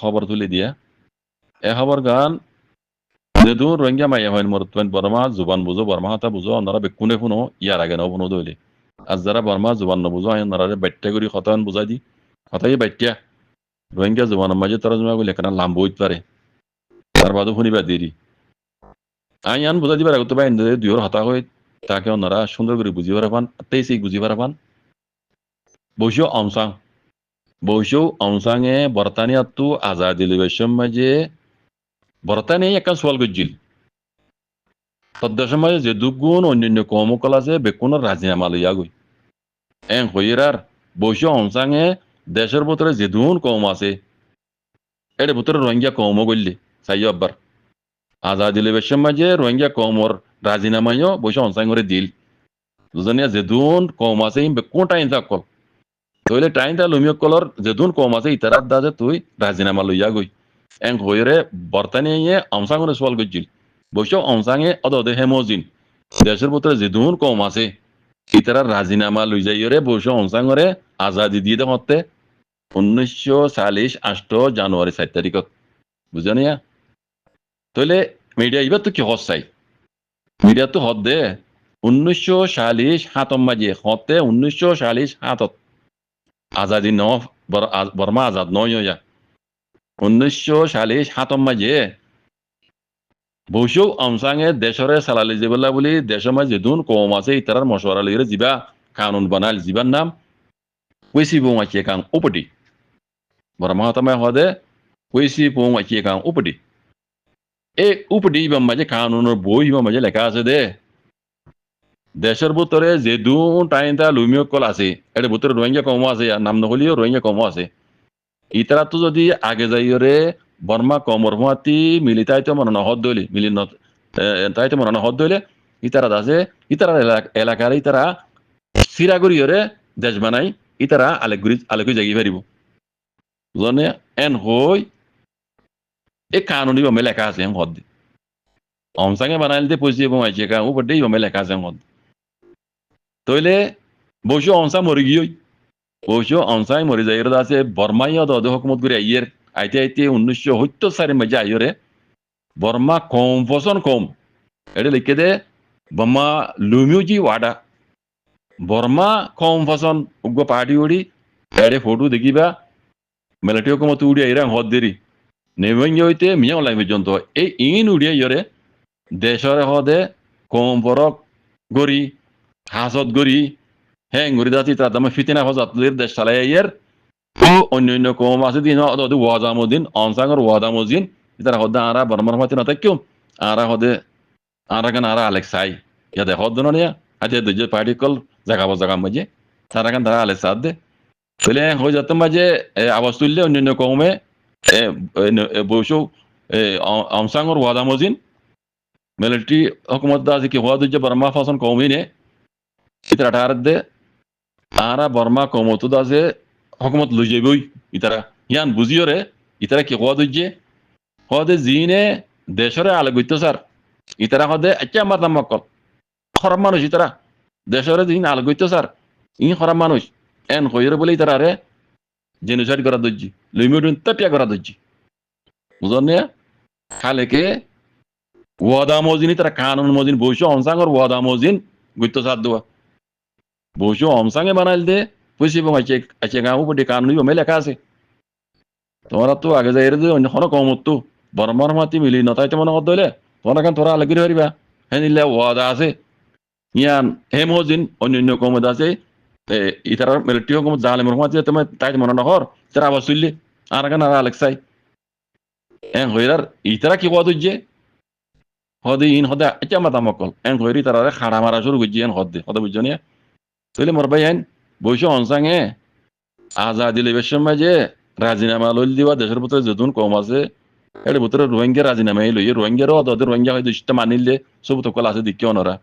খবর তুলে দিয়া এ খবর গান যেহেতু রোহিঙ্গা মাইয়া হয় মরতবেন বর্মা জুবান বুঝো বর্মা হাতা বুঝো ওনারা বেকুনে শুনো ইয়ার আগে ন শুনো দইলে আর যারা বর্মা জুবান নবুঝো হয় ওনারা বাট্যা করি খতান বুঝাই দি খতাই বাট্যা রোহিঙ্গা জুবানের মাঝে তরজমা করলে কেন লাম্ব হইতে পারে তার বাদও শুনিবা দেরি আই আন বুঝাই দিবার আগত বাইন দুইর হতা হয়ে তাকে ওনারা সুন্দর করে বুঝিবার পান তেইসি বুঝিবার পান বসিও অংসাং বসিও অংসাঙে বর্তানিয়াতু আজাদি লিবেশন মাঝে বর্তানিয়া একটা সোয়াল গজ্জিল তদ্দেশের মাঝে যে দুগুণ অন্যান্য কর্মকলা আছে বেকুনের রাজিনামা লইয়া গই এন হইরার বসিও অংসাঙে দেশের ভিতরে যে দুন কম আছে এর ভিতরে রোহিঙ্গা কম গল্লি চাই আব্বার আজাদি লিবেশন মাঝে রোহিঙ্গা কমর রাজিনামাইও বসে অংসাং করে দিল দুজনিয়া যে দুন কম আছে বেকুন টাইম থাকল তইলে টাইমটা লুমিয় কলর যেদুন কম আছে ইতারাত দাজে তুই রাজিনামা লইয়া গই এং হইরে বর্তানিয়ে অংসাঙরে সোয়াল গজ্জিল বসে অংসাঙে অদদে হেমোজিন দেশের ভিতরে যেদুন কম আছে ইতারা রাজিনামা লই যাইরে বসে অংসাঙরে আজাদি দিয়ে দেখতে 1948 জানুয়ারি 7 তারিখত বুঝানিয়া তইলে মিডিয়া এবার তো কি হস চাই মিডিয়া তো হদ দে 1947 মাঝে হতে 1947 আজাদি ন বর্মা আজাদ নয় 1947 মাঝে বসেও অংসাঙে দেশরে সালালি জিবলা বলি দেশের মাঝে দুন কম আছে ইতারার মশওয়ারা লইরে জিবা কানুন বানাল জিবার নাম কইসি বং আছে কাং উপটি বর্মা হতামে হদে কইসি বং আছে কাং উপটি এ উপটি ইবাম মাঝে কানুনের বই ইবাম মাঝে লেখা আছে দে দেশের ভিতরে যে দুন টাইমটা লুমিয় কল আছে এর ভিতরে রোহিঙ্গা কম আছে নাম নহলিও রোহিঙ্গা কম আছে ইতারা তো যদি আগে যাইরে বর্মা কমর হুয়াতি মিলি তাইতো মনে নহদ দইলে মিলি তাইতো মনে নহদ দইলে ইতারা আছে ইতারা এলাকার ইতারা সিরাগুড়িয়রে দেশ বানাই ইতারা আলেগুড়ি জাগি পারিব জনে এন হই এ কানুনি বমে লেখা আছে হদ অংসাঙে বানাইল দে পয়সা এবং আইছে কা উপরে বমে লেখা আছে হদ তইলে বসে অংসা মরি গিয়ে বসে অংসাই মরি যাই আছে বর্মাইয়া দদ হকুমত করে আইয়ের আইতে আইতে 1974 মাঝে আইরে বর্মা কম ফসন কম এটা লিখে দে বর্মা লুমিউজি ওয়াডা বর্মা কম ফসন উগ্র পার্টি উড়ি এড়ে ফটো দেখিবা মেলাটি হকুমত উড়ি আইরা হদ দেরি নেভেঙ্গে হইতে মিয়া লাই পর্যন্ত এই ইন উড়িয়া ইয়রে দেশরে হদে কম পরক গড়ি হাসত গড়ি হ্যাঁ গড়ি দাতি তার দামে ফিতিনা হজাতদের দেশ চালাই আইয়ের ও অন্যান্য কম আছে দিন ওয়াজামুদ্দিন অনসাঙ্গর ওয়াদামুদ্দিন ইতারা হদে আরা বর্মার হতে না কেউ আরা হদে আরা কেন আরা আলেক্সাই ইয়াদে হদ না নিয়া আজ দুজে পার্টি কল জায়গা মাঝে তারা কেন তারা আলেক্সা দে তাহলে হয়ে যেত মাঝে আওয়াজ তুললে অন্যান্য কমে বসু অনসাঙ্গর ওয়াদামুদ্দিন মিলিটারি হকুমত আছে কি হওয়া দুজে বর্মা ফাসন কমই নে ইতারা আঠার দে আরা বর্মা কমত আছে হকুমত লই যাবই ইতারা ইয়ান বুঝিওরে ইতারা কি হওয়া দুজে হদে জিনে দেশরে আলে গইতো স্যার ইতারা হদে আচ্ছা আমার নাম মকল খরাব মানুষ ইতারা দেশরে জিন আলে গইতো স্যার ই খরাব মানুষ এন হইরে বলে ইতারা রে জেনোসাইড করা দজ্জি লিমিটুন তাপিয়া করা দজ্জি বুঝনে খালেকে ওয়াদা মজিন তারা কানুন মজিন বসে অনসাঙ্গর ওয়াদা মজিন গইতো স্যার দোয়া বসে অনসাঙ্গে বানাইল দে পয়সা এবং আছে গাঁও উপরে কানুনি বমে লেখা আছে তোমরা তো আগে যাই রে অন্য কোনো কম তো বর্মার মাতি মিলি নতাইতে মনে কর দইলে তোমরা কেন তোরা আলাগি হরিবা হ্যাঁ নিলে ওয়াদা আছে ইয়ান হে মজিন অন্য কমত আছে ইতার মিলিটারি কমত জালে মর মাতি তুমি তাই মনে নহর তারা আবার চললি আর কেন আর আলেক্সাই এন হইরার ইতারা কি কত যে হদে ইন হদে আচ্ছা মাতা মকল এন হইরি তারা খাড়া মারা শুরু করছি এন হদে হদে বুঝছো নিয়া তইলে মর ভাই এন বসে অনসাঙে আজাদি লিবেশন মাঝে রাজিনামা লইল দিবা দেশের ভিতরে যেতুন কম আছে এর ভিতরে রোহিঙ্গা রাজিনামা লই রোহিঙ্গারও ওদের রোহিঙ্গা হয়তো ইষ্ট মানিলে সব তো কল আছে দিকে ওনারা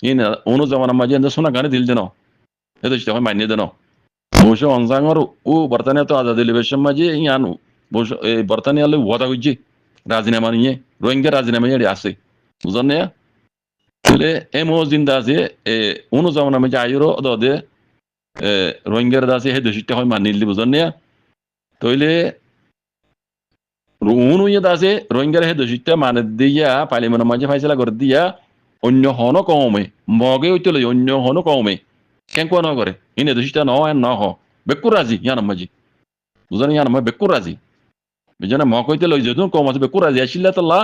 ইন অনু জমানার মাঝে সোনা গানে দিল দেন এতো ইষ্ট হয় মানিয়ে দেন বসে অনসাঙর ও বর্তানিয়া তো আজাদি লিবেশন মাঝে ইয়ান বসে বর্তানিয়া লই ওয়াদা করছি রাজিনামা নিয়ে রোহিঙ্গা রাজিনামা আছে বুঝলেন না তাহলে এমও জিন্দা আছে অনু জমানার মাঝে আয়ুরও ওদের রোহিঙ্গার আছে সেই দোষিটা হয় মানিলি বুঝলেন না তইলে উনুয়ে দাসে রোহিঙ্গার হে দোষিতা মানে দিয়া পার্লিমেন্টের মাঝে ফাইসলা করে দিয়া অন্য হন কমে মগে হইতে লই অন্য হন কমে কেন কোন করে ইনে দোষিতা ন ন হ বেকুর রাজি ইয়ান মাঝি বুঝানি ইয়ান মা বেকুর রাজি বুঝানা মগ হইতে লই যেদুন কম আছে বেকুর রাজি আসিল্লা তাল্লা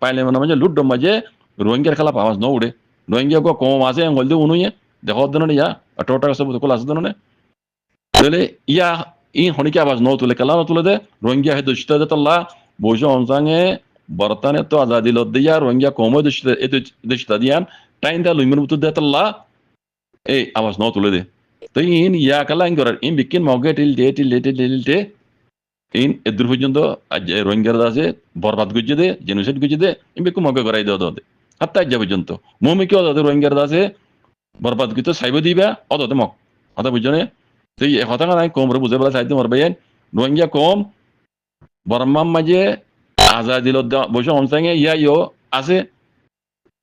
পার্লিমেন্টের মাঝে লুড মাঝে রোহিঙ্গার খেলা আওয়াজ ন উড়ে রোহিঙ্গা গো কম আছে হলদে উনুয়ে দেখো দনে ইয়া টোটা সব কল আছে দনে তাহলে ইয়া ই হনিকে আওয়াজ ন তুলে খেলা ন তুলে দে রোহিঙ্গা হে দোষিতা দে তাল্লা বৈশো অনসাঙে বর্তমানে তো আজাদি লত দিয়া রোহিঙ্গা কম দোষিতা দিয়ান টাইম দা লুইমের মতো দে তাল্লা এই আওয়াজ ন তুলে দে তো ইন ইয়া কালা ইন করার ইন বিকিন মগে টিলতে ইন এদুর পর্যন্ত রোহিঙ্গার আছে বরবাদ গুজে দে জেনোসাইড গুজে দে ইন বিকু মগে করাই দেওয়া দে হাত্তা আজ্জা পর্যন্ত মুমি কি অদাতে রোহিঙ্গার আছে বরবাদ গুতো সাইব দিবা অদাতে মক হতা বুঝনে তো এই কথা নাই কম রে বুঝে বলা চাইতে মরবাইন রোহিঙ্গা কম বর্মার মাঝে আজাদি লত বসে অনসাঙে ইয়া ইয় আছে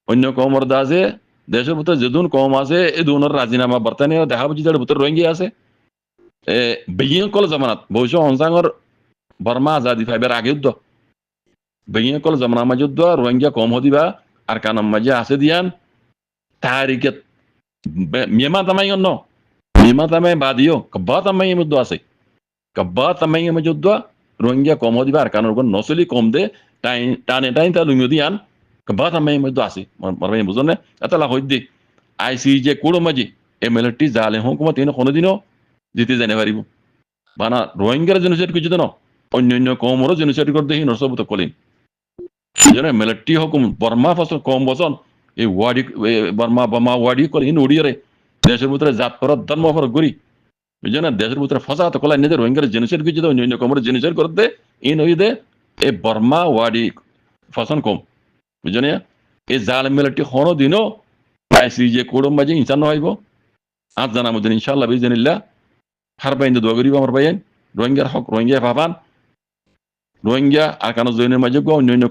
অন্য কমর দা আছে দেশের ভিতরে যেদুন কম আছে এই দুনের রাজিনামা বর্তমানে দেখা বুঝি তার ভিতরে রোহিঙ্গা আছে বেগিয়ে কল জামানাত বৈশ অনসাঙর বর্মা আজাদি ফাইবার আগে যুদ্ধ বেগিয়ে কল জামানা মাঝে যুদ্ধ রোহিঙ্গা কম হদিবা আর কানাম মাঝে আছে দিয়ান তারিখে মিয়ামা তামাই অন্য মিয়ামা তামাই বাদিও কব্বা তামাই মধ্যে আছে কব্বা তামাই মধ্যে যুদ্ধ রোহিঙ্গা কম হদিবা আর কানার উপর নসলি কম দে টানে তা লুমিও দিয়ান কব্বা তামাই মধ্যে আছে মারবাই বুঝনে এত লাখ হইদি আইসিজে কুড়ো মাঝি এমএলটি জালে হুকুমত এনে কোনোদিনও জিতে জানে পারিব বানা রোহিঙ্গার জেনোসাইড কিছু তো অন্য কমরও জেনোসাইড করতে হি নসবত কলিন যেন এমএলটি হুকুম বর্মা ফসল কম বসন এই ওয়াডি বর্মা বমা ওয়াডি করে ইন উড়িয়ে দেশের ভিতরে জাত পর ধর্ম ফর গরি বুঝছেন দেশের ভিতরে ফসা তো কলাই নিজের রোহিঙ্গার জেনোসাইড কিছু তো অন্য কমর জেনোসাইড করতে ইন হই দে এই বর্মা ওয়াডি ফসন কম বুঝছেন এই জাল এমএলটি হনো দিনও আইসিজে কুড়ম বাজে ইনসান হইব আজ জানা মধ্যে ইনশাআল্লাহ বিজনিল্লাহ হারবাইন দোয়া করিব আমার ভাইয়েন রোহিঙ্গার হক রোহিঙ্গা ভাবান রোহিঙ্গা আর কানো জৈনের মাঝে অন্য